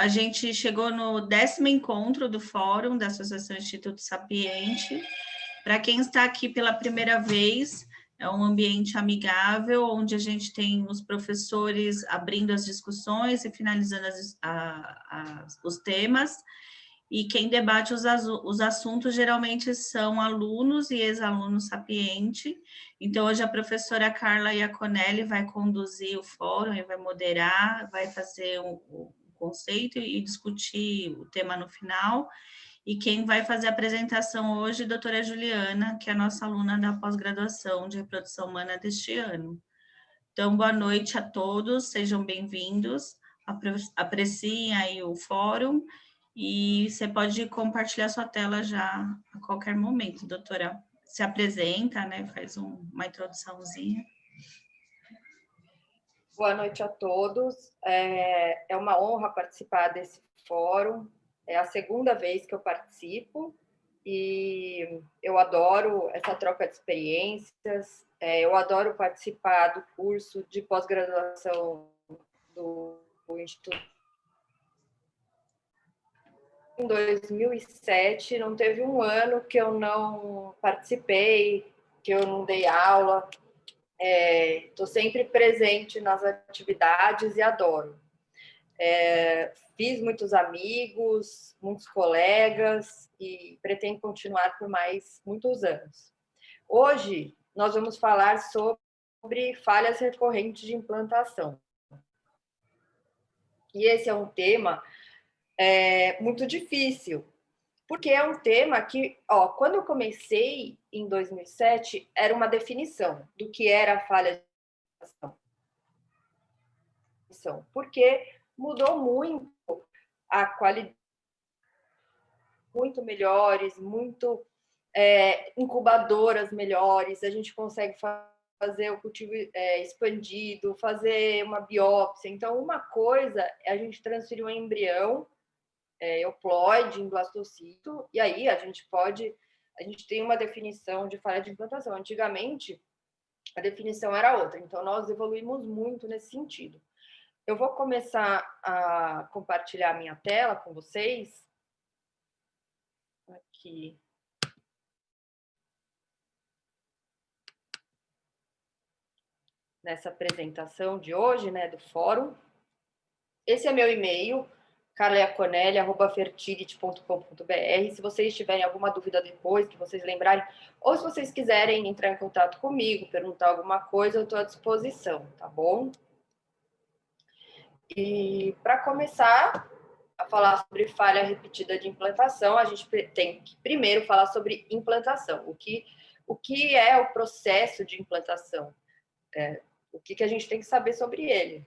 a gente chegou no 10º encontro do Fórum da Associação Instituto Sapiente. Para quem está aqui pela primeira vez, é um ambiente amigável, onde a gente tem os professores abrindo as discussões e finalizando os temas, e quem debate os assuntos geralmente são alunos e ex-alunos Sapiente. Então, hoje a professora Carla Iaconelli vai conduzir o fórum e vai moderar, vai fazer o conceito e discutir o tema no final. E quem vai fazer a apresentação hoje é a doutora Juliana, que é a nossa aluna da pós-graduação de reprodução humana deste ano. Então, boa noite a todos, sejam bem-vindos, apreciem aí o fórum, e você pode compartilhar sua tela já a qualquer momento, doutora. Se apresenta, né, faz uma introduçãozinha. Boa noite a todos, é uma honra participar desse fórum, é a segunda vez que eu participo e eu adoro essa troca de experiências, eu adoro participar do curso de pós-graduação do Instituto. Em 2007, não teve um ano que eu não participei, que eu não dei aula. Estou sempre presente nas atividades e adoro. Fiz muitos amigos, muitos colegas e pretendo continuar por mais muitos anos. Hoje, nós vamos falar sobre falhas recorrentes de implantação. E esse é um tema muito difícil, porque é um tema que, quando eu comecei em 2007, era uma definição do que era a falha de implantação, porque mudou muito a qualidade, muito melhores, muito incubadoras melhores, a gente consegue fazer o cultivo expandido, fazer uma biópsia. Então, uma coisa é a gente transferir um embrião euploide em blastocito, e aí a gente tem uma definição de falha de implantação. Antigamente, a definição era outra, então nós evoluímos muito nesse sentido. Eu vou começar a compartilhar a minha tela com vocês. Aqui. Nessa apresentação de hoje, né, do fórum. Esse é meu e-mail, carleaconelli@fertility.com.br. Se vocês tiverem alguma dúvida depois, que vocês lembrarem, ou se vocês quiserem entrar em contato comigo, perguntar alguma coisa, eu estou à disposição, tá bom? E para começar a falar sobre falha repetida de implantação, a gente tem que primeiro falar sobre implantação. O que é o processo de implantação? O que a gente tem que saber sobre ele?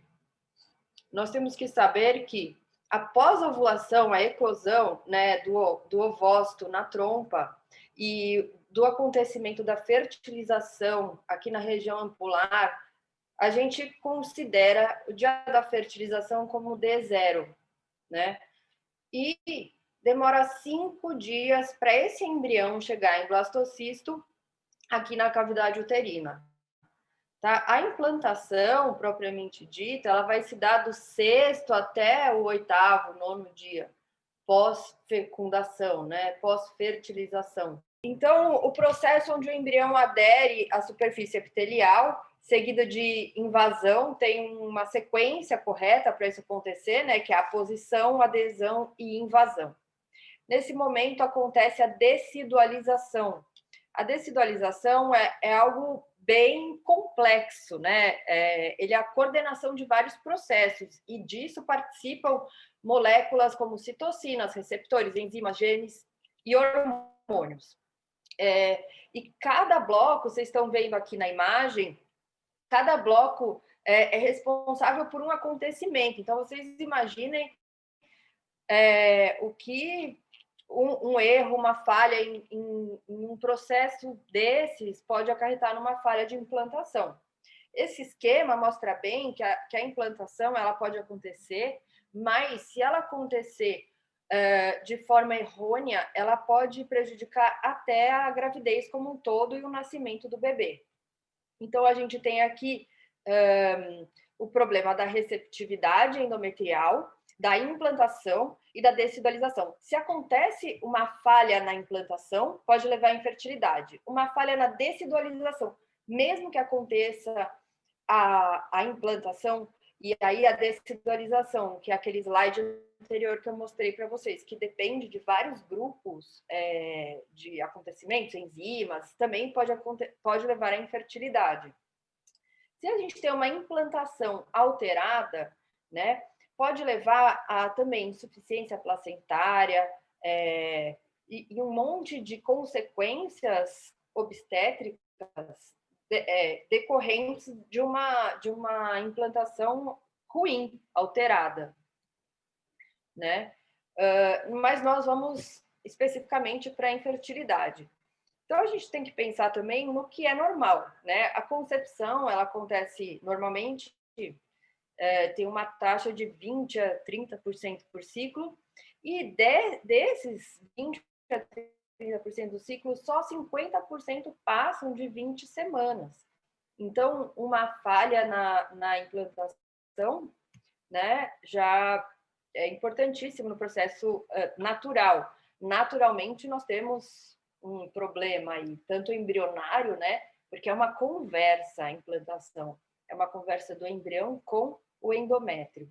Nós temos que saber que, após a ovulação, a eclosão, né, do ovócito na trompa e do acontecimento da fertilização aqui na região ampular, a gente considera o dia da fertilização como D0, né? E demora 5 dias para esse embrião chegar em blastocisto aqui na cavidade uterina. Tá? A implantação, propriamente dita, ela vai se dar do 6º até o 8º, 9º dia, pós-fecundação, né? Pós-fertilização. Então, o processo onde o embrião adere à superfície epitelial, seguida de invasão, tem uma sequência correta para isso acontecer, né? Que é a posição, adesão e invasão. Nesse momento, acontece a decidualização. A decidualização é algo bem complexo, né? Ele é a coordenação de vários processos e disso participam moléculas como citocinas, receptores, enzimas, genes e hormônios. E cada bloco, vocês estão vendo aqui na imagem, cada bloco é responsável por um acontecimento. Então, vocês imaginem o que um erro, uma falha em um processo desses pode acarretar numa falha de implantação. Esse esquema mostra bem que a implantação ela pode acontecer, mas se ela acontecer de forma errônea, ela pode prejudicar até a gravidez como um todo e o nascimento do bebê. Então, a gente tem aqui o problema da receptividade endometrial, da implantação e da decidualização. Se acontece uma falha na implantação, pode levar à infertilidade. Uma falha na decidualização, mesmo que aconteça a implantação, e aí a decidualização, que é aquele slide anterior que eu mostrei para vocês, que depende de vários grupos de acontecimentos, enzimas, também pode levar à infertilidade. Se a gente tem uma implantação alterada, né, pode levar a também insuficiência placentária e um monte de consequências obstétricas decorrentes de uma implantação ruim, alterada, né? Mas nós vamos especificamente para a infertilidade. Então, a gente tem que pensar também no que é normal, né? A concepção, ela acontece normalmente, tem uma taxa de 20% a 30% por ciclo, e desses 20% a 30% do ciclo, só 50% passam de 20 semanas. Então, uma falha na implantação, né, já é importantíssimo no processo natural. Naturalmente, nós temos um problema aí, tanto embrionário, né, porque é uma conversa a implantação, é uma conversa do embrião com o endométrio.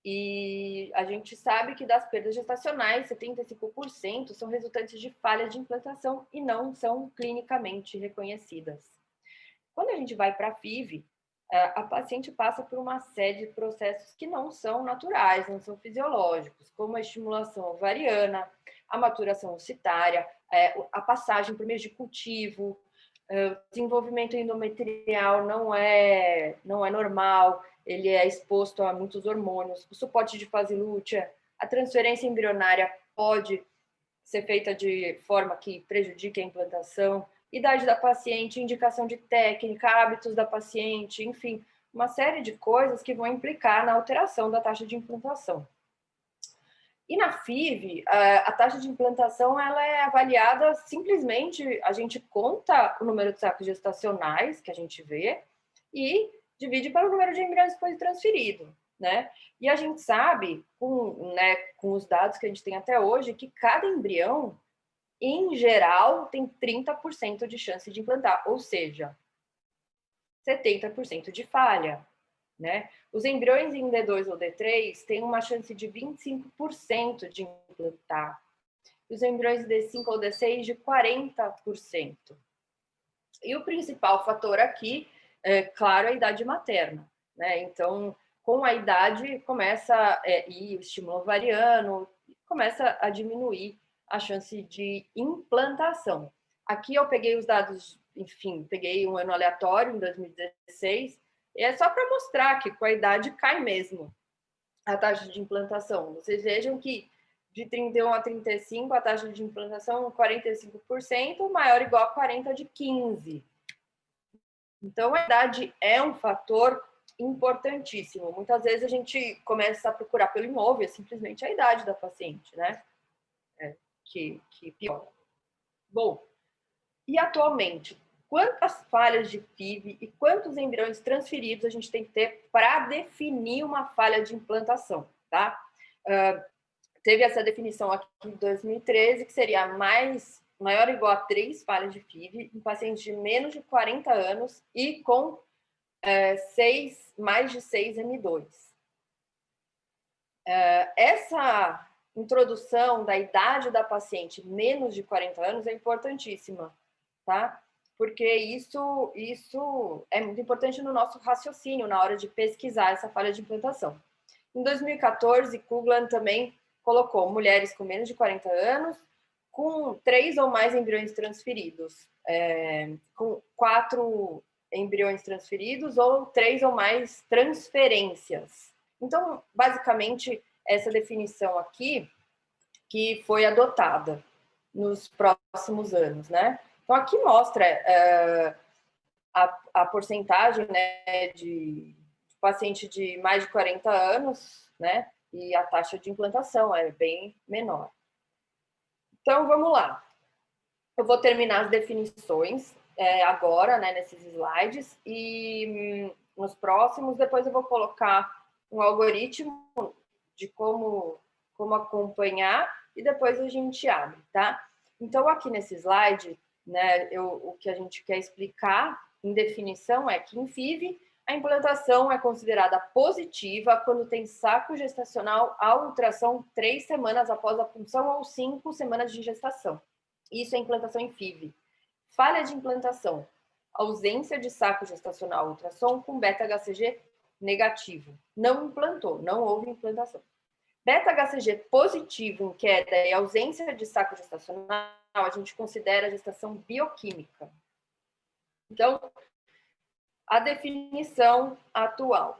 E a gente sabe que das perdas gestacionais, 75% são resultantes de falha de implantação e não são clinicamente reconhecidas. Quando a gente vai para a FIV, a paciente passa por uma série de processos que não são naturais, não são fisiológicos, como a estimulação ovariana, a maturação ocitária, a passagem por meio de cultivo, o desenvolvimento endometrial não é normal, ele é exposto a muitos hormônios, o suporte de fase lútea, a transferência embrionária pode ser feita de forma que prejudique a implantação, idade da paciente, indicação de técnica, hábitos da paciente, enfim, uma série de coisas que vão implicar na alteração da taxa de implantação. E na FIV, a taxa de implantação ela é avaliada simplesmente, a gente conta o número de sacos gestacionais que a gente vê e divide pelo número de embriões depois transferido, né? E a gente sabe, com os dados que a gente tem até hoje, que cada embrião, em geral, tem 30% de chance de implantar, ou seja, 70% de falha, né? Os embriões em D2 ou D3 têm uma chance de 25% de implantar. Os embriões D5 ou D6 de 40%. E o principal fator aqui é, claro, a idade materna, né? Então, com a idade começa e o estímulo ovariano começa a diminuir a chance de implantação. Aqui eu peguei os dados, enfim, peguei um ano aleatório, em 2016, e é só para mostrar que com a idade cai mesmo a taxa de implantação. Vocês vejam que de 31 a 35, a taxa de implantação 45%, maior ou igual a 40 de 15. Então, a idade é um fator importantíssimo. Muitas vezes a gente começa a procurar pelo imóvel, é simplesmente a idade da paciente, né? Que piora. Bom, e atualmente, quantas falhas de FIV e quantos embriões transferidos a gente tem que ter para definir uma falha de implantação, tá? Teve essa definição aqui em 2013, que seria maior ou igual a 3 falhas de FIV em pacientes de menos de 40 anos e com mais de 6 M2. Essa introdução da idade da paciente menos de 40 anos é importantíssima, tá? Porque isso é muito importante no nosso raciocínio na hora de pesquisar essa falha de implantação. Em 2014, Coughlin também colocou mulheres com menos de 40 anos com 3 ou mais embriões transferidos, com 4 embriões transferidos ou 3 ou mais transferências. Então, basicamente, essa definição aqui que foi adotada nos próximos anos, né? Então, aqui mostra a porcentagem, né, de paciente de mais de 40 anos, né? E a taxa de implantação é bem menor. Então, vamos lá. Eu vou terminar as definições agora, né, nesses slides, e nos próximos, depois eu vou colocar um algoritmo de como acompanhar e depois a gente abre, tá? Então, aqui nesse slide, né, o que a gente quer explicar em definição é que em FIV a implantação é considerada positiva quando tem saco gestacional à ultrassom 3 semanas após a punção ou 5 semanas de gestação. Isso é implantação em FIV. Falha de implantação: ausência de saco gestacional à ultrassom com beta-HCG negativo. Não implantou, não houve implantação. Beta-HCG positivo em queda e ausência de saco gestacional, a gente considera a gestação bioquímica. Então, a definição atual: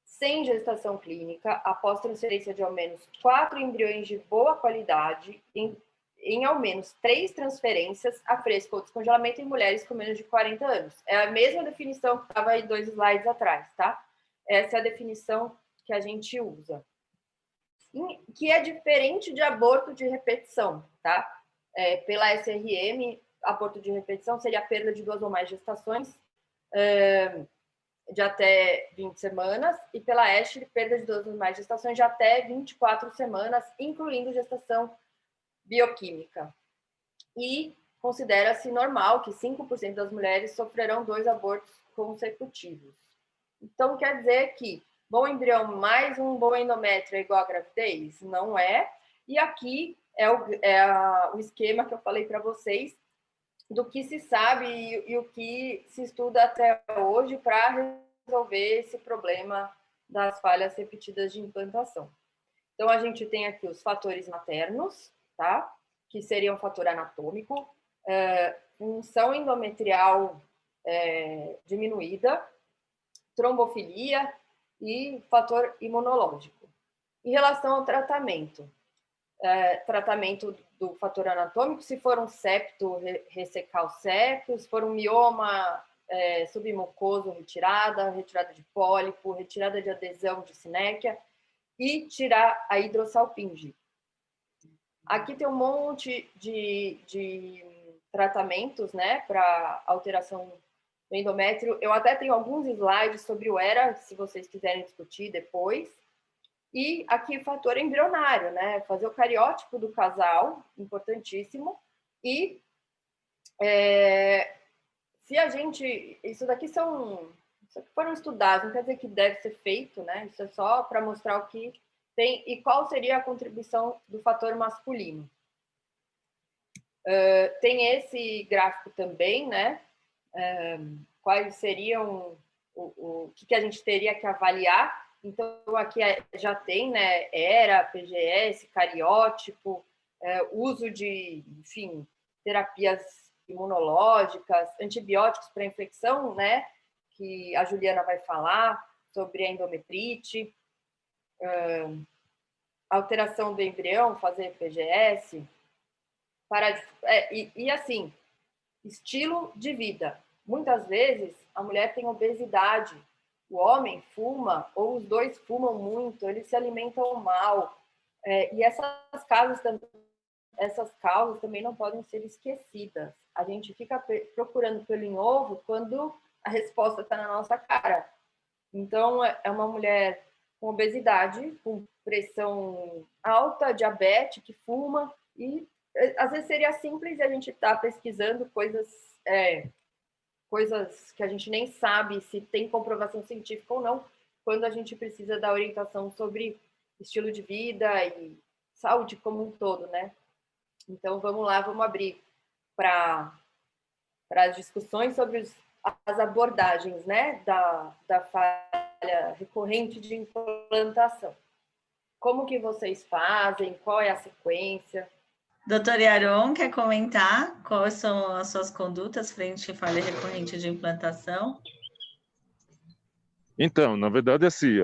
sem gestação clínica, após transferência de ao menos 4 embriões de boa qualidade, em ao menos 3 transferências a fresco ou descongelamento em mulheres com menos de 40 anos. É a mesma definição que estava aí 2 slides atrás, tá? Essa é a definição que a gente usa. Que é diferente de aborto de repetição, tá? Pela SRM, aborto de repetição seria a perda de 2 ou mais gestações de até 20 semanas, e pela Ashley, perda de 2 ou mais gestações de até 24 semanas, incluindo gestação bioquímica. E considera-se normal que 5% das mulheres sofrerão 2 abortos consecutivos. Então, quer dizer que bom embrião mais um bom endométrio é igual a gravidez? Não é. E aqui é o esquema que eu falei para vocês do que se sabe e o que se estuda até hoje para resolver esse problema das falhas repetidas de implantação. Então, a gente tem aqui os fatores maternos, tá? Que seriam um fator anatômico, função endometrial diminuída, trombofilia e fator imunológico. Em relação ao tratamento, tratamento do fator anatômico, se for um septo, ressecar o septo, se for um mioma submucoso, retirada de pólipo, retirada de adesão de sinéquia e tirar a hidrossalpinge. Aqui tem um monte de tratamentos, né, para alteração do endométrio. Eu até tenho alguns slides sobre o ERA, se vocês quiserem discutir depois. E aqui o fator embrionário, né? Fazer o cariótipo do casal, importantíssimo. E se a gente... Isso daqui foram estudados, não quer dizer que deve ser feito, né? Isso é só para mostrar o que tem e qual seria a contribuição do fator masculino. Tem esse gráfico também, né? Quais seriam o que a gente teria que avaliar. Então, aqui já tem, né, ERA, PGS, cariótipo, uso de, enfim, terapias imunológicas, antibióticos para infecção, né, que a Juliana vai falar sobre a endometrite, alteração do embrião, fazer PGS, e assim, estilo de vida. Muitas vezes, a mulher tem obesidade, o homem fuma, ou os dois fumam muito, eles se alimentam mal. E essas causas também não podem ser esquecidas. A gente fica procurando pelo em ovo quando a resposta está na nossa cara. Então, é uma mulher com obesidade, com pressão alta, diabetes, que fuma, e às vezes seria simples a gente estar pesquisando coisas que a gente nem sabe se tem comprovação científica ou não, quando a gente precisa da orientação sobre estilo de vida e saúde como um todo, né? Então, vamos lá, vamos abrir para as discussões sobre as abordagens, né, da falha recorrente de implantação. Como que vocês fazem? Qual é a sequência? Doutor Yaron, quer comentar quais são as suas condutas frente à falha recorrente de implantação? Então, na verdade, assim,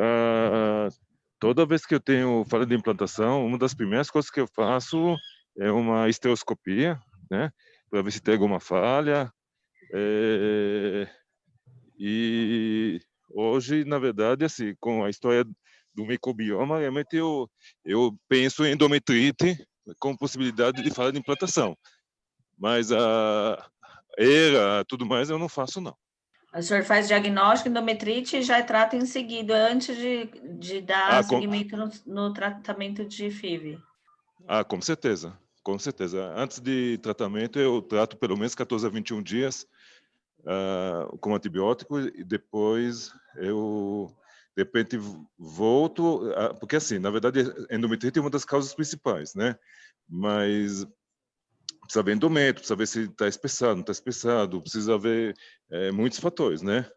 toda vez que eu tenho falha de implantação, uma das primeiras coisas que eu faço é uma esteoscopia, né, para ver se tem alguma falha. E hoje, na verdade, assim, com a história do microbioma, realmente eu penso em endometrite com possibilidade de falha de implantação. Mas a ERA, tudo mais, eu não faço, não. O senhor faz diagnóstico, endometrite e já trata em seguida, antes de dar seguimento no tratamento de FIV. Com certeza, com certeza. Antes de tratamento, eu trato pelo menos 14 a 21 dias com antibiótico e depois eu, de repente, volto... porque, assim, na verdade, endometrite é uma das causas principais, né? Mas precisa ver endométrio, precisa ver se está espessado, não está espessado, precisa ver muitos fatores, né?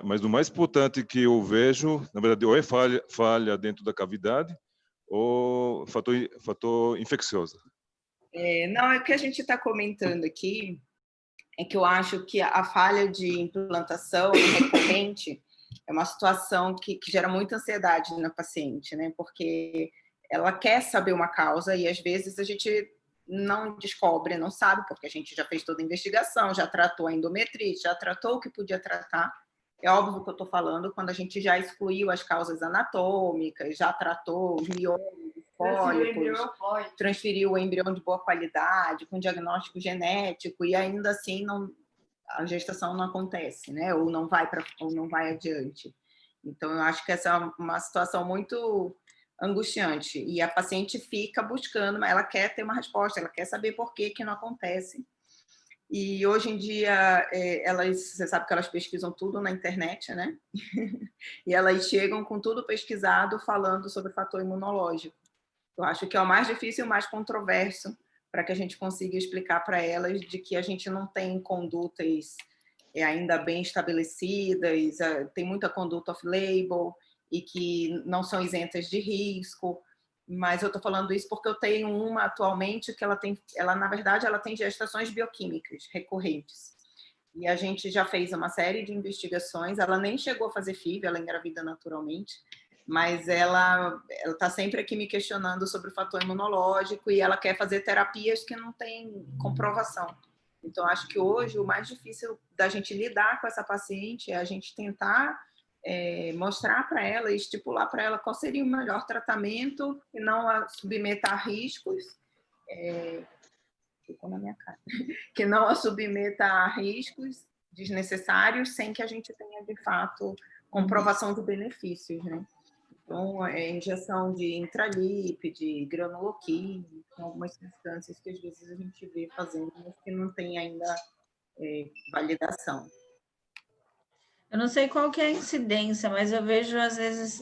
Mas o mais importante que eu vejo, na verdade, ou é falha dentro da cavidade ou fator infeccioso. Não, é o que a gente está comentando aqui, é que eu acho que a falha de implantação recorrente é uma situação que gera muita ansiedade na paciente, né? Porque ela quer saber uma causa e às vezes a gente não descobre, não sabe, porque a gente já fez toda a investigação, já tratou a endometrite, já tratou o que podia tratar. É óbvio que eu estou falando quando a gente já excluiu as causas anatômicas, já tratou os miolos, pólipos, transferiu o embrião de boa qualidade, com diagnóstico genético, e ainda assim a gestação não acontece, né? Ou não vai adiante. Então, eu acho que essa é uma situação muito angustiante. E a paciente fica buscando, mas ela quer ter uma resposta, ela quer saber por que não acontece. E hoje em dia, você sabe que elas pesquisam tudo na internet, né? E elas chegam com tudo pesquisado, falando sobre o fator imunológico. Eu acho que é o mais difícil e o mais controverso para que a gente consiga explicar para elas de que a gente não tem condutas ainda bem estabelecidas, tem muita conduta off-label e que não são isentas de risco. Mas eu estou falando isso porque eu tenho uma atualmente que na verdade, ela tem gestações bioquímicas recorrentes. E a gente já fez uma série de investigações, ela nem chegou a fazer FIV, ela engravida naturalmente, mas ela está sempre aqui me questionando sobre o fator imunológico e ela quer fazer terapias que não têm comprovação. Então, acho que hoje o mais difícil da gente lidar com essa paciente é a gente tentar mostrar para ela, estipular para ela qual seria o melhor tratamento e não a submeta a riscos, ficou na minha cara, que não a submeta a riscos desnecessários sem que a gente tenha, de fato, comprovação de benefícios, né? Então, injeção de intralípide, granuloquina, algumas substâncias que às vezes a gente vê fazendo, mas que não tem ainda validação. Eu não sei qual que é a incidência, mas eu vejo, às vezes,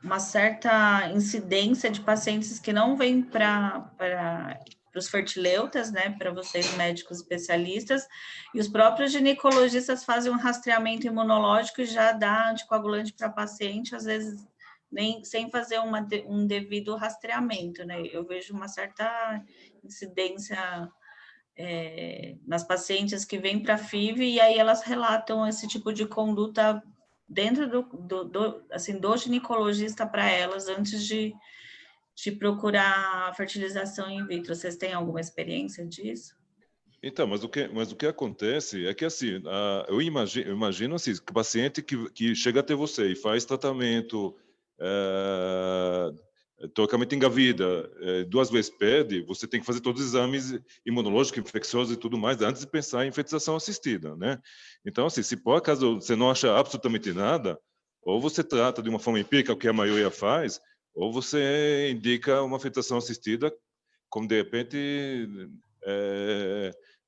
uma certa incidência de pacientes que não vêm para os fertileutas, né, para vocês médicos especialistas, e os próprios ginecologistas fazem um rastreamento imunológico e já dá anticoagulante para paciente, às vezes nem sem fazer um devido rastreamento, né? Eu vejo uma certa incidência nas pacientes que vêm para a FIV e aí elas relatam esse tipo de conduta dentro do ginecologista para elas antes de procurar a fertilização in vitro. Vocês têm alguma experiência disso? Então, mas o que acontece é que, assim, eu imagino assim, que o paciente que chega até você e faz tratamento, teoricamente engravida, 2 vezes pede, você tem que fazer todos os exames imunológicos, infecciosos e tudo mais, antes de pensar em fertilização assistida, né? Então, assim, se por acaso você não acha absolutamente nada, ou você trata de uma forma empírica, o que a maioria faz, ou você indica uma fertilização assistida, como de repente...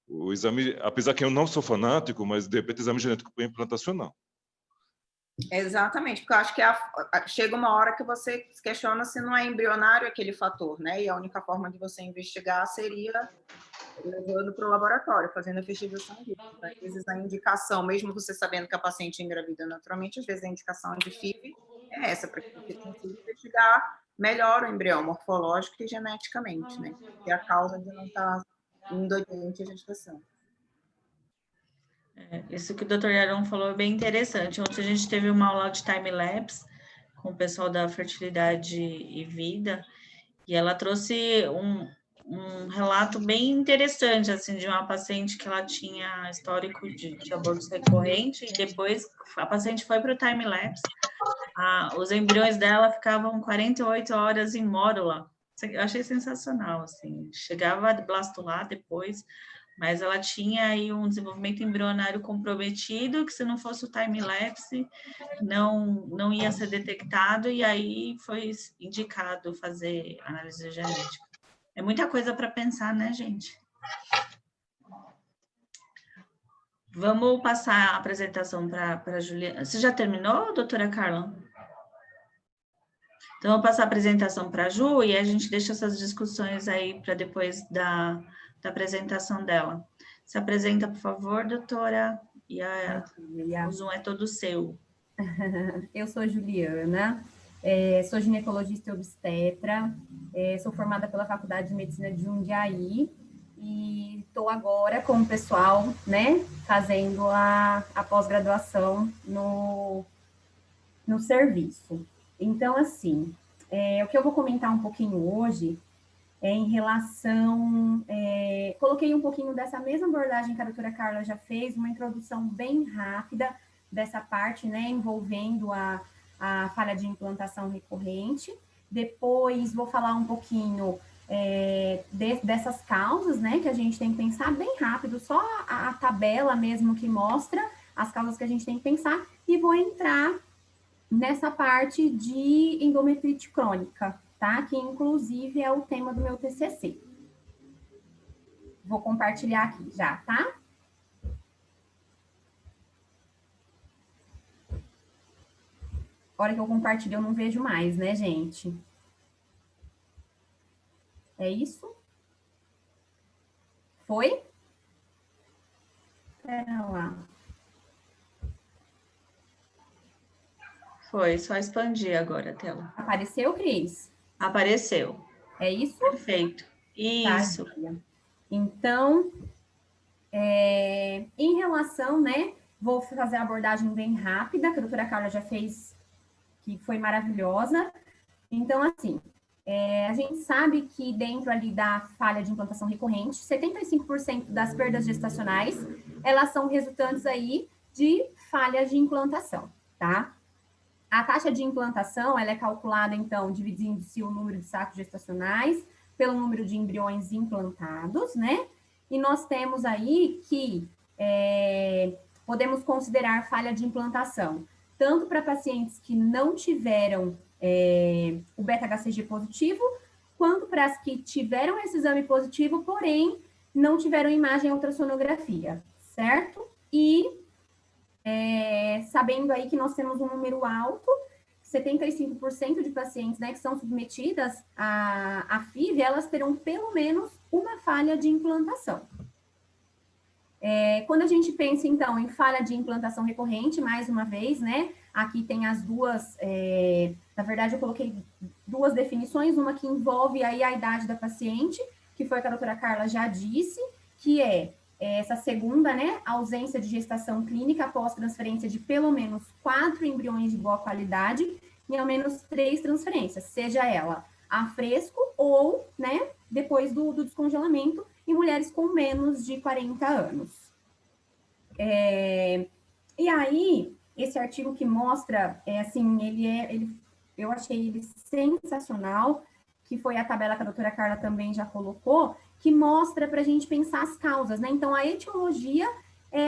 o exame, apesar que eu não sou fanático, mas de repente exame genético implantacional. Exatamente, porque eu acho que chega uma hora que você se questiona se não é embrionário aquele fator, né? E a única forma de você investigar seria levando para o laboratório, fazendo a fertilização. Às vezes a indicação, mesmo você sabendo que a paciente engravida naturalmente, às vezes a indicação de FIV é essa, para que você consiga investigar melhor o embrião morfológico e geneticamente, né? Que é a causa de não estar indo adiante a gestação. Isso que o Dr. Yaron falou é bem interessante. Ontem a gente teve uma aula de time-lapse com o pessoal da Fertilidade e Vida, e ela trouxe um relato bem interessante, assim, de uma paciente que ela tinha histórico de abortos recorrente, e depois a paciente foi para o time-lapse, os embriões dela ficavam 48 horas em mórula. Eu achei sensacional, assim, chegava a blastular depois, Mas ela tinha aí um desenvolvimento embrionário comprometido, que se não fosse o time-lapse, não ia ser detectado, e aí foi indicado fazer análise genética. É muita coisa para pensar, né, gente? Vamos passar a apresentação para a Juliana. Você já terminou, doutora Carla? Então, eu vou passar a apresentação para a Ju e a gente deixa essas discussões aí para depois da apresentação dela. Se apresenta, por favor, doutora, e o Zoom é todo seu. Eu sou Juliana, sou ginecologista e obstetra, sou formada pela Faculdade de Medicina de Jundiaí e estou agora com o pessoal, né, fazendo a pós-graduação no serviço. Então, assim, o que eu vou comentar um pouquinho hoje é em relação... coloquei um pouquinho dessa mesma abordagem que a doutora Carla já fez, uma introdução bem rápida dessa parte, né, envolvendo a falha de implantação recorrente. Depois vou falar um pouquinho dessas causas, né, que a gente tem que pensar bem rápido, só a tabela mesmo que mostra as causas que a gente tem que pensar, e vou entrar nessa parte de endometrite crônica, tá? Que inclusive é o tema do meu TCC. Vou compartilhar aqui já, tá? A hora que eu compartilho, eu não vejo mais, né, gente? É isso? Foi? Pera lá. Foi, só expandir agora a tela. Apareceu, Cris? Apareceu. É isso? Perfeito. Isso. Tá. Então, em relação, né, vou fazer a abordagem bem rápida, que a doutora Carla já fez, que foi maravilhosa. Então, assim, a gente sabe que dentro ali da falha de implantação recorrente, 75% das perdas gestacionais, elas são resultantes aí de falha de implantação, tá? A taxa de implantação, ela é calculada, então, dividindo-se o número de sacos gestacionais pelo número de embriões implantados, né? E nós temos aí que podemos considerar falha de implantação tanto para pacientes que não tiveram o beta-HCG positivo, quanto para as que tiveram esse exame positivo, porém não tiveram imagem ultrassonografia, certo? E sabendo aí que nós temos um número alto, 75% de pacientes, né, que são submetidas à FIV, elas terão pelo menos uma falha de implantação. Quando a gente pensa, então, em falha de implantação recorrente, mais uma vez, né, aqui tem as duas, na verdade, eu coloquei duas definições, uma que envolve aí a idade da paciente, que foi o que a doutora Carla já disse, que essa segunda, né, ausência de gestação clínica após transferência de pelo menos 4 embriões de boa qualidade e ao menos 3 transferências, seja ela a fresco ou, né, depois do descongelamento, em mulheres com menos de 40 anos. E aí, esse artigo que mostra, assim, eu achei ele sensacional, que foi a tabela que a doutora Carla também já colocou, que mostra para a gente pensar as causas, né? Então, a etiologia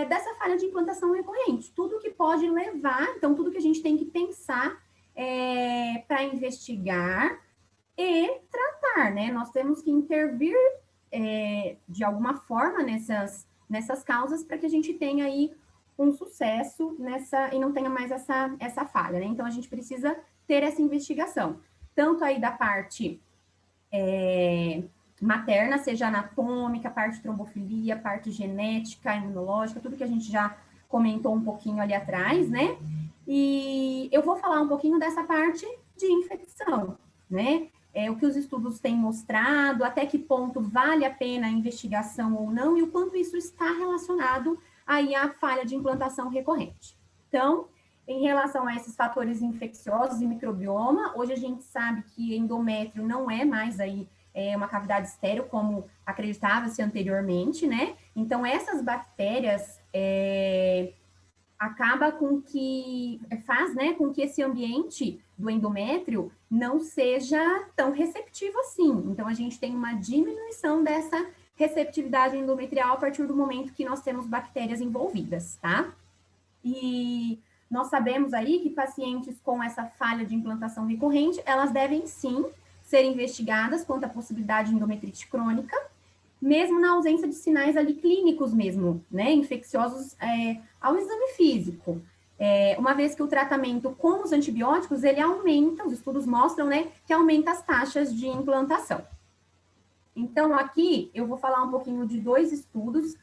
dessa falha de implantação recorrente, tudo que pode levar, então, tudo que a gente tem que pensar para investigar e tratar, né? Nós temos que intervir de alguma forma nessas causas para que a gente tenha aí um sucesso e não tenha mais essa falha, né? Então, a gente precisa ter essa investigação, tanto aí da parte materna, seja anatômica, parte trombofilia, parte genética, imunológica, tudo que a gente já comentou um pouquinho ali atrás, né? E eu vou falar um pouquinho dessa parte de infecção, né? O que os estudos têm mostrado, até que ponto vale a pena a investigação ou não, e o quanto isso está relacionado aí à falha de implantação recorrente. Então, em relação a esses fatores infecciosos e microbioma, hoje a gente sabe que endométrio não é mais aí uma cavidade estéril, como acreditava-se anteriormente, né? Então, essas bactérias acaba com que faz, né, com que esse ambiente do endométrio não seja tão receptivo assim. Então, a gente tem uma diminuição dessa receptividade endometrial a partir do momento que nós temos bactérias envolvidas, tá? E nós sabemos aí que pacientes com essa falha de implantação recorrente, elas devem sim ser investigadas quanto à possibilidade de endometrite crônica, mesmo na ausência de sinais ali clínicos mesmo, né, infecciosos ao exame físico. Uma vez que o tratamento com os antibióticos, ele aumenta, os estudos mostram, né, que aumenta as taxas de implantação. Então, aqui eu vou falar um pouquinho de 2 estudos,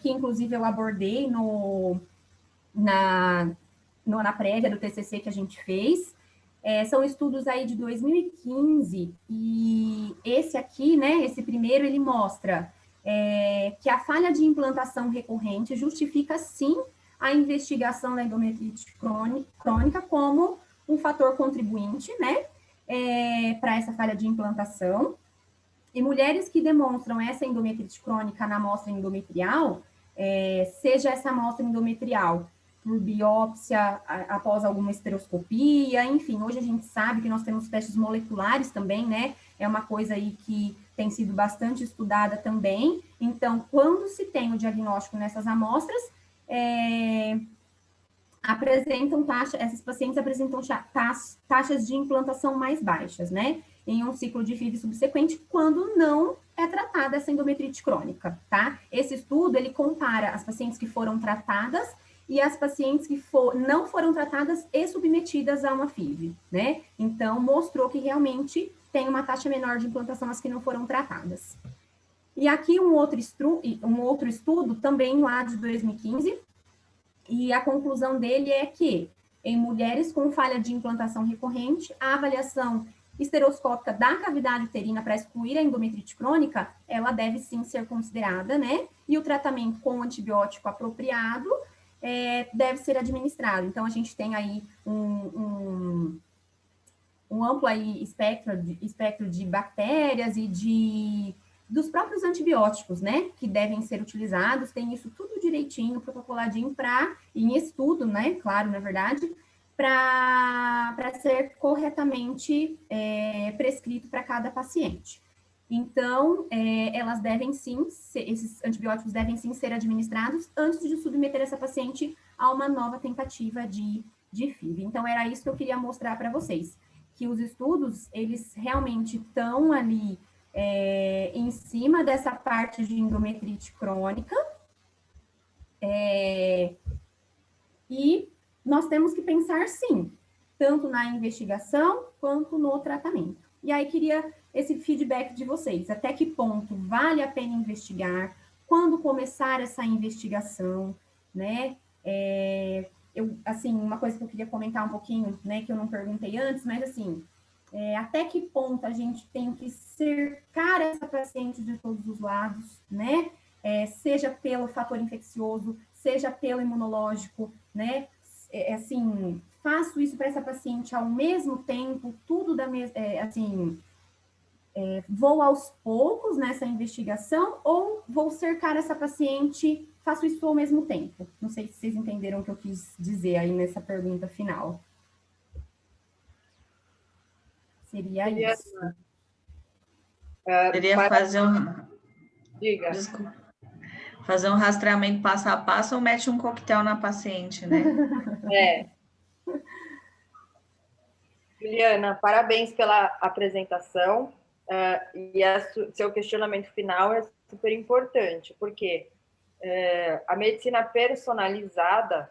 que inclusive eu abordei na prévia do TCC que a gente fez. São estudos aí de 2015, e esse aqui, né, esse primeiro, ele mostra que a falha de implantação recorrente justifica, sim, a investigação da endometrite crônica como um fator contribuinte, né, para essa falha de implantação. E mulheres que demonstram essa endometrite crônica na amostra endometrial, seja essa amostra endometrial por biópsia após alguma esteroscopia, enfim, hoje a gente sabe que nós temos testes moleculares também, né? É uma coisa aí que tem sido bastante estudada também. Então, quando se tem o diagnóstico nessas amostras, essas pacientes apresentam taxas de implantação mais baixas, né? Em um ciclo de FIV subsequente, quando não é tratada essa endometrite crônica, tá? Esse estudo, ele compara as pacientes que foram tratadas e as pacientes que não foram tratadas e submetidas a uma FIV, né? Então, mostrou que realmente tem uma taxa menor de implantação as que não foram tratadas. E aqui um outro estudo, também lá de 2015, e a conclusão dele é que em mulheres com falha de implantação recorrente, a avaliação esteroscópica da cavidade uterina para excluir a endometrite crônica, ela deve sim ser considerada, né? E o tratamento com antibiótico apropriado deve ser administrado. Então, a gente tem aí um amplo aí espectro de bactérias e dos próprios antibióticos, né, que devem ser utilizados, tem isso tudo direitinho, protocoladinho em estudo, né, claro, na verdade, para ser corretamente prescrito para cada paciente. Então, elas devem sim, esses antibióticos devem sim ser administrados antes de submeter essa paciente a uma nova tentativa de FIV. Então, era isso que eu queria mostrar para vocês, que os estudos, eles realmente estão ali em cima dessa parte de endometrite crônica, e nós temos que pensar, sim, tanto na investigação quanto no tratamento. E aí, queria esse feedback de vocês. Até que ponto vale a pena investigar? Quando começar essa investigação, né? Assim, uma coisa que eu queria comentar um pouquinho, né, que eu não perguntei antes, mas assim, até que ponto a gente tem que cercar essa paciente de todos os lados, né? Seja pelo fator infeccioso, seja pelo imunológico, né? Assim, faço isso para essa paciente ao mesmo tempo, tudo da mesma, vou aos poucos nessa investigação ou vou cercar essa paciente, faço isso ao mesmo tempo? Não sei se vocês entenderam o que eu quis dizer aí nessa pergunta final. Seria isso. Seria fazer Diga. Desculpa. Fazer um rastreamento passo a passo ou mete um coquetel na paciente, né? Juliana, parabéns pela apresentação. E seu questionamento final é super importante, porque a medicina personalizada,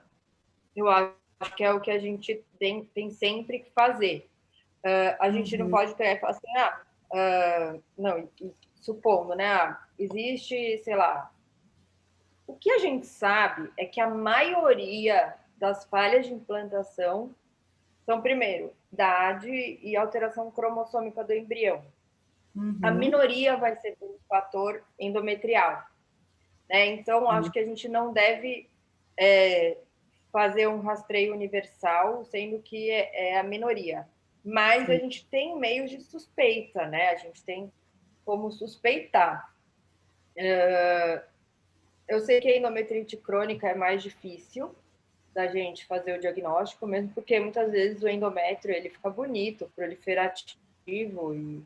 eu acho que é o que a gente tem sempre que fazer. A gente não pode pegar e falar assim, não, supondo, né? Existe, sei lá. O que a gente sabe é que a maioria das falhas de implantação são, primeiro, idade e alteração cromossômica do embrião. A minoria vai ser pelo fator endometrial, né? Então, acho que a gente não deve fazer um rastreio universal, sendo que é a minoria. Mas a gente tem meios de suspeita, né? A gente tem como suspeitar. Eu sei que a endometrite crônica é mais difícil da gente fazer o diagnóstico, mesmo porque muitas vezes o endométrio ele fica bonito, proliferativo, e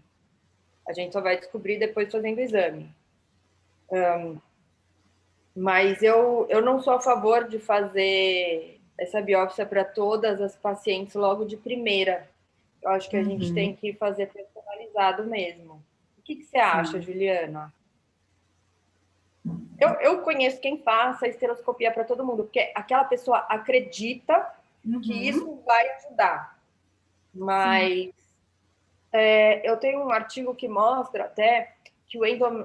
a gente só vai descobrir depois fazendo o exame. Mas eu não sou a favor de fazer essa biópsia para todas as pacientes logo de primeira. Eu acho que a gente tem que fazer personalizado mesmo. O que você acha, Juliana? Eu conheço quem faça esteroscopia para todo mundo, porque aquela pessoa acredita que isso vai ajudar. Mas eu tenho um artigo que mostra até que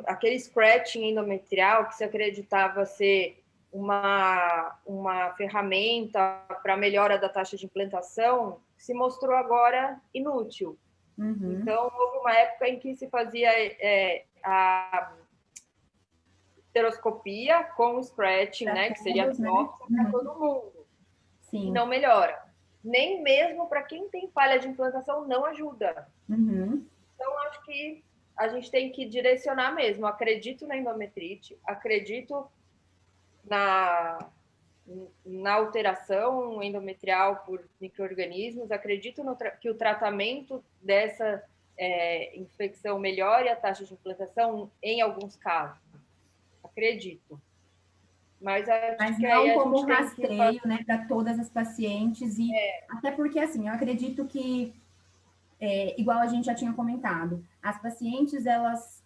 aquele scratching endometrial, que se acreditava ser uma ferramenta para melhora da taxa de implantação, se mostrou agora inútil. Então, houve uma época em que se fazia a esteroscopia com o scratching, né, que seria a biópsia para todo mundo. Sim. E não melhora. Nem mesmo para quem tem falha de implantação não ajuda. Então, acho que a gente tem que direcionar mesmo. Acredito na endometrite, acredito na alteração endometrial por micro-organismos, acredito que o tratamento dessa infecção melhore a taxa de implantação em alguns casos. Acredito. Mas que não como rastreio, né, para todas as pacientes. E até porque, assim, eu acredito que, igual a gente já tinha comentado, as pacientes, elas...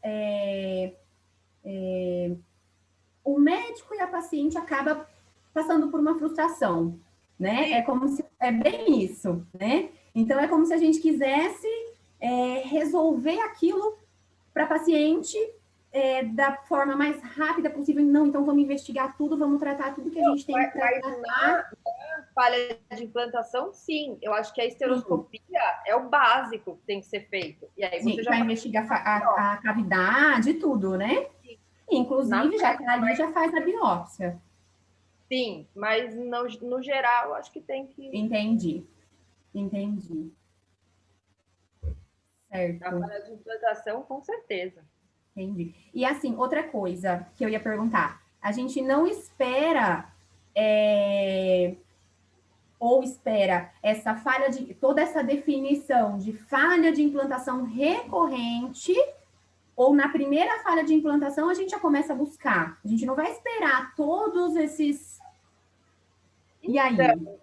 o médico e a paciente acaba passando por uma frustração, né? É como se... É bem isso, né? Então, é como se a gente quisesse resolver aquilo para a paciente da forma mais rápida possível. Não, então vamos investigar tudo, vamos tratar tudo que a gente tem que tratar. Na falha de implantação, sim. Eu acho que a esteroscopia é o básico que tem que ser feito. E aí você já vai investigar a cavidade e tudo, né? Sim. Inclusive, já que ali já faz a biópsia. Sim, mas no geral, acho que tem que... Entendi. Certo. Na falha de implantação, com certeza. Entendi. E assim, outra coisa que eu ia perguntar, a gente não espera ou espera essa falha toda essa definição de falha de implantação recorrente, ou na primeira falha de implantação a gente já começa a buscar. A gente não vai esperar todos esses... E aí? Então,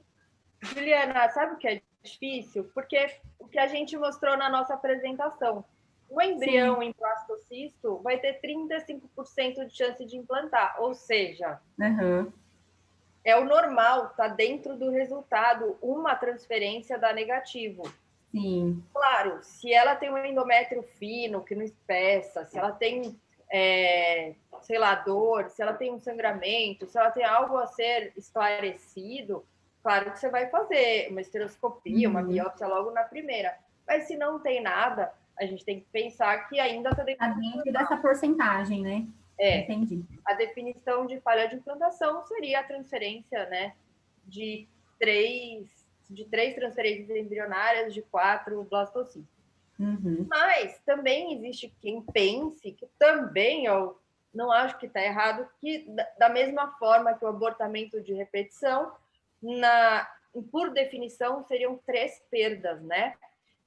Juliana, sabe o que é difícil? Porque o que a gente mostrou na nossa apresentação, o embrião em blastocisto vai ter 35% de chance de implantar, ou seja, é o normal, está dentro do resultado, uma transferência dá negativo. Sim. Claro, se ela tem um endométrio fino, que não espessa, se ela tem, sei lá, dor, se ela tem um sangramento, se ela tem algo a ser esclarecido, claro que você vai fazer uma esteroscopia, uma biópsia logo na primeira. Mas se não tem nada, a gente tem que pensar que ainda está dentro dessa porcentagem, né? Entendi. A definição de falha de implantação seria a transferência, né, de três transferências embrionárias, de 4 blastocistos. Mas também existe quem pense que também, eu não acho que está errado, que da mesma forma que o abortamento de repetição, por definição, seriam 3 perdas, né?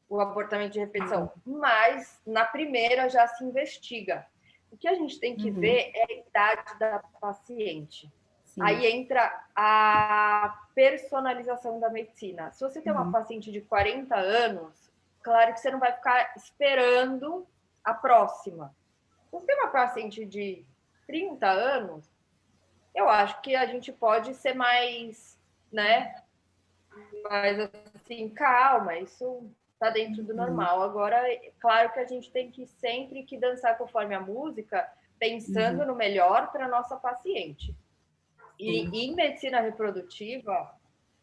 O abortamento de repetição. Mas na primeira já se investiga. O que a gente tem que ver é a idade da paciente. Sim. Aí entra a personalização da medicina. Se você tem uma paciente de 40 anos, claro que você não vai ficar esperando a próxima. Se você tem uma paciente de 30 anos, eu acho que a gente pode ser mais, né? Mais assim, calma, isso está dentro do normal. Agora, claro que a gente tem que sempre que dançar conforme a música, pensando no melhor para a nossa paciente. E em medicina reprodutiva,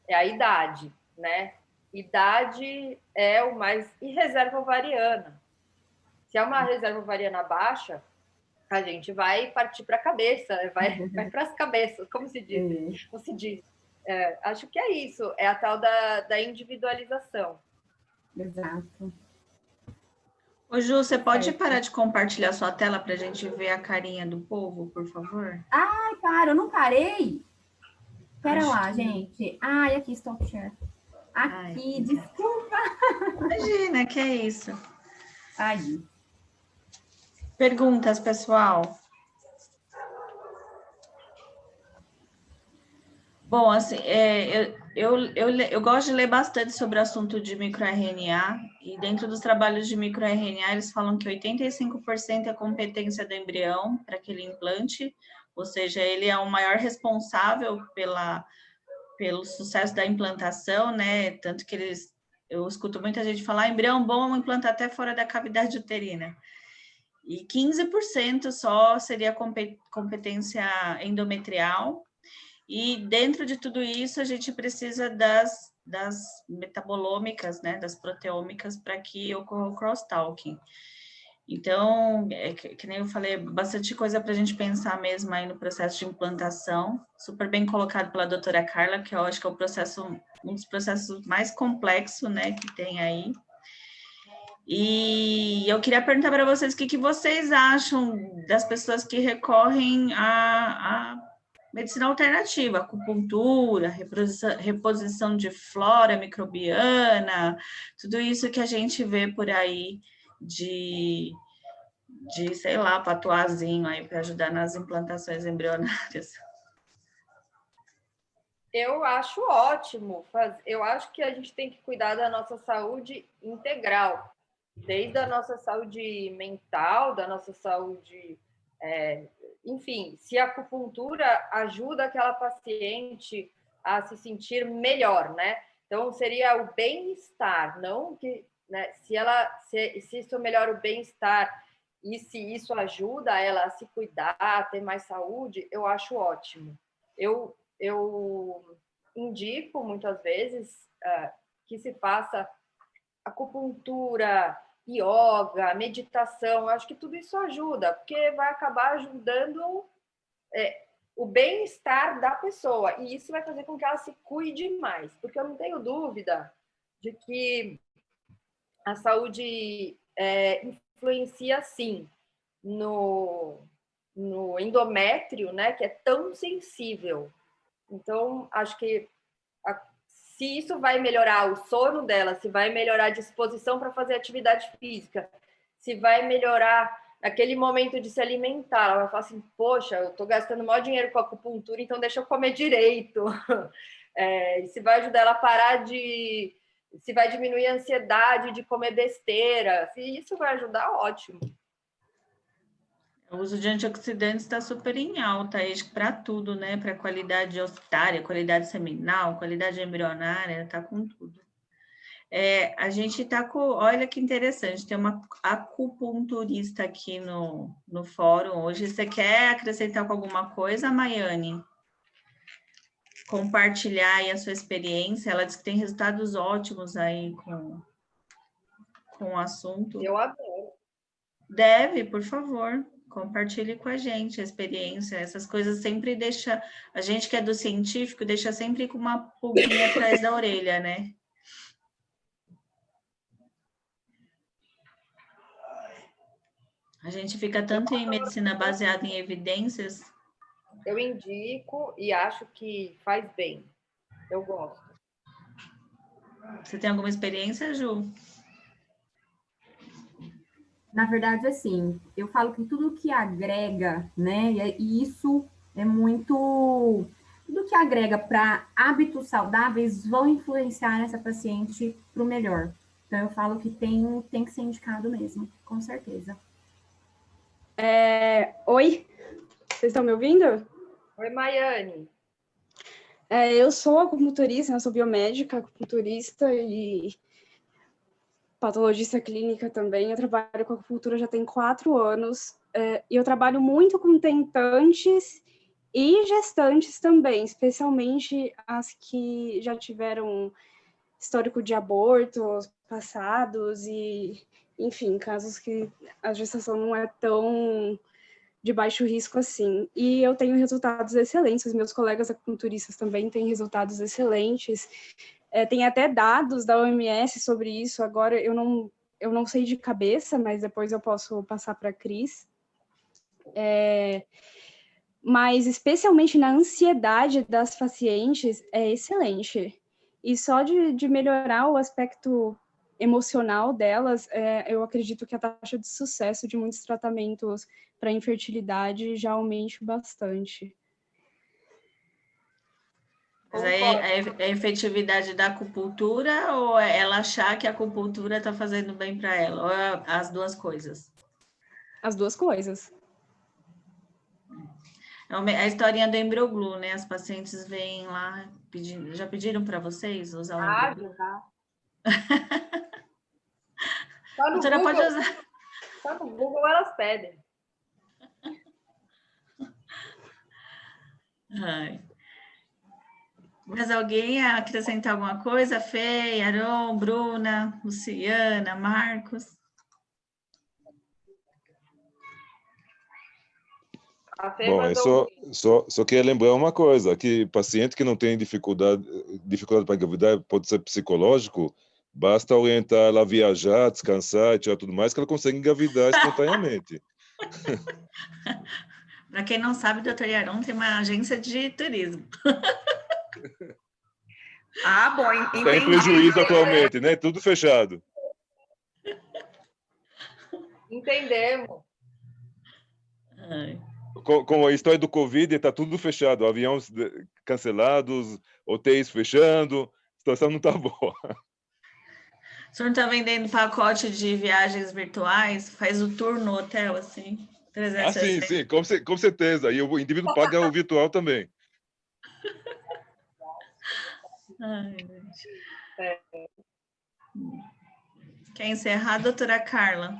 é a idade, né? Idade é o mais... E reserva ovariana. Se é uma reserva ovariana baixa, a gente vai partir para a cabeça, vai para as cabeças, como se diz? Como se diz? Acho que é isso, é a tal da individualização. Exato. Ô, Ju, você pode parar de compartilhar sua tela para a gente ver a carinha do povo, por favor? Ai, para, eu não parei. Pera lá, gente. Ai, aqui, stop share. Aqui, desculpa. Imagina, que é isso. Aí. Perguntas, pessoal? Bom, assim, eu gosto de ler bastante sobre o assunto de microRNA, e dentro dos trabalhos de microRNA, eles falam que 85% é competência do embrião para aquele implante, ou seja, ele é o maior responsável pelo sucesso da implantação, né? Tanto que eu escuto muita gente falar, embrião bom implantar até fora da cavidade uterina. E 15% só seria competência endometrial. E dentro de tudo isso, a gente precisa das metabolômicas, né, das proteômicas, para que ocorra o crosstalking. Então, que nem eu falei, bastante coisa para a gente pensar mesmo aí no processo de implantação, super bem colocado pela doutora Carla, que eu acho que é um dos processos mais complexos, né, que tem aí. E eu queria perguntar para vocês o que vocês acham das pessoas que recorrem a medicina alternativa, acupuntura, reposição de flora microbiana, tudo isso que a gente vê por aí de sei lá, patuazinho aí para ajudar nas implantações embrionárias. Eu acho ótimo. Eu acho que a gente tem que cuidar da nossa saúde integral, desde a nossa saúde mental, da nossa saúde... enfim, se a acupuntura ajuda aquela paciente a se sentir melhor, né? Então, seria o bem-estar, não que... Né, se isso melhora o bem-estar e se isso ajuda ela a se cuidar, a ter mais saúde, eu acho ótimo. Eu indico muitas vezes que se faça acupuntura, yoga, meditação. Eu acho que tudo isso ajuda, porque vai acabar ajudando o bem-estar da pessoa, e isso vai fazer com que ela se cuide mais, porque eu não tenho dúvida de que a saúde influencia, sim, no endométrio, né, que é tão sensível. Então, acho que se isso vai melhorar o sono dela, se vai melhorar a disposição para fazer atividade física, se vai melhorar aquele momento de se alimentar, ela vai falar assim, poxa, eu estou gastando maior dinheiro com acupuntura, então deixa eu comer direito. Se vai ajudar ela a parar de... Se vai diminuir a ansiedade de comer besteira, se isso vai ajudar, ótimo. O uso de antioxidantes está super em alta, para tudo, né? Para qualidade ossária, qualidade seminal, qualidade embrionária, está com tudo. A gente está com... Olha que interessante, tem uma acupunturista aqui no fórum hoje. Você quer acrescentar com alguma coisa, Maiane? Compartilhar aí a sua experiência? Ela diz que tem resultados ótimos aí com o assunto. Eu adoro. Deve, por favor. Compartilhe com a gente a experiência. Essas coisas sempre deixa... A gente que é do científico deixa sempre com uma pulguinha atrás da orelha, né? A gente fica tanto em medicina baseada em evidências. Eu indico e acho que faz bem. Eu gosto. Você tem alguma experiência, Ju? Na verdade, assim, eu falo que tudo que agrega, né, e isso é muito... Tudo que agrega para hábitos saudáveis vão influenciar essa paciente para o melhor. Então, eu falo que tem que ser indicado mesmo, com certeza. Oi, vocês estão me ouvindo? Oi, Maiane. Eu sou acupunturista, eu sou biomédica, acupunturista e patologista clínica também. Eu trabalho com acupuntura já tem 4 anos e eu trabalho muito com tentantes e gestantes também, especialmente as que já tiveram histórico de abortos passados e, enfim, casos que a gestação não é tão de baixo risco assim. E eu tenho resultados excelentes, os meus colegas acupunturistas também têm resultados excelentes. Tem até dados da OMS sobre isso, agora eu não sei de cabeça, mas depois eu posso passar para a Cris. Mas especialmente na ansiedade das pacientes, é excelente. E só de melhorar o aspecto emocional delas, eu acredito que a taxa de sucesso de muitos tratamentos para infertilidade já aumente bastante. Mas aí é a efetividade da acupuntura ou é ela achar que a acupuntura está fazendo bem para ela? Ou é as duas coisas? As duas coisas. É a historinha do Embrioglu, né? As pacientes vêm lá pedindo. Já pediram para vocês usar o Embrioglu? Tá. Só no Doutora, Google, pode usar. só no Google elas pedem. Ai. Mas alguém ia acrescentar alguma coisa? Fê, Yaron, Bruna, Luciana, Marcos? A Fê Bom, eu mandou só queria lembrar uma coisa, que paciente que não tem dificuldade para engravidar pode ser psicológico, basta orientar ela a viajar, descansar e tirar tudo mais, que ela consegue engravidar espontaneamente. Para quem não sabe, o doutor Yaron tem uma agência de turismo. Ah, bom, Está em entendi. prejuízo atualmente, né? Tudo fechado. Entendemos. Ai. Com a história do Covid, está tudo fechado. Aviões cancelados, hotéis fechando, a situação não está boa. O senhor está vendendo pacote de viagens virtuais? Faz o tour no hotel, assim? Ah, sim, 360. sim, com certeza. E o indivíduo paga o virtual também. Ai, gente. Quer encerrar, doutora Carla?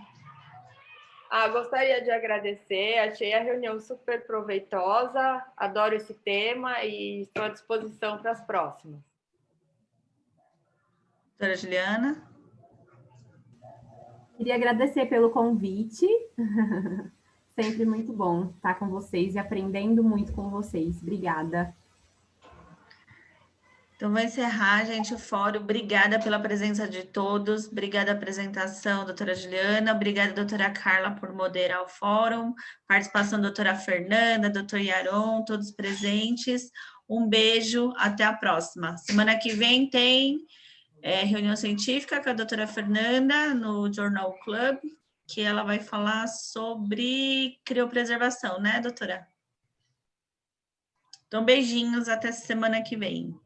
Gostaria de agradecer, achei a reunião super proveitosa, adoro esse tema e estou à disposição para as próximas. Doutora Juliana? Queria agradecer pelo convite. Sempre muito bom estar com vocês e aprendendo muito com vocês. Obrigada. Então, vou encerrar, gente, o fórum. Obrigada pela presença de todos. Obrigada a apresentação, doutora Juliana. Obrigada, doutora Carla, por moderar o fórum. Participação da doutora Fernanda, doutor Yaron, todos presentes. Um beijo, até a próxima. Semana que vem tem reunião científica com a doutora Fernanda no Journal Club, que ela vai falar sobre criopreservação, né, doutora? Então, beijinhos, até semana que vem.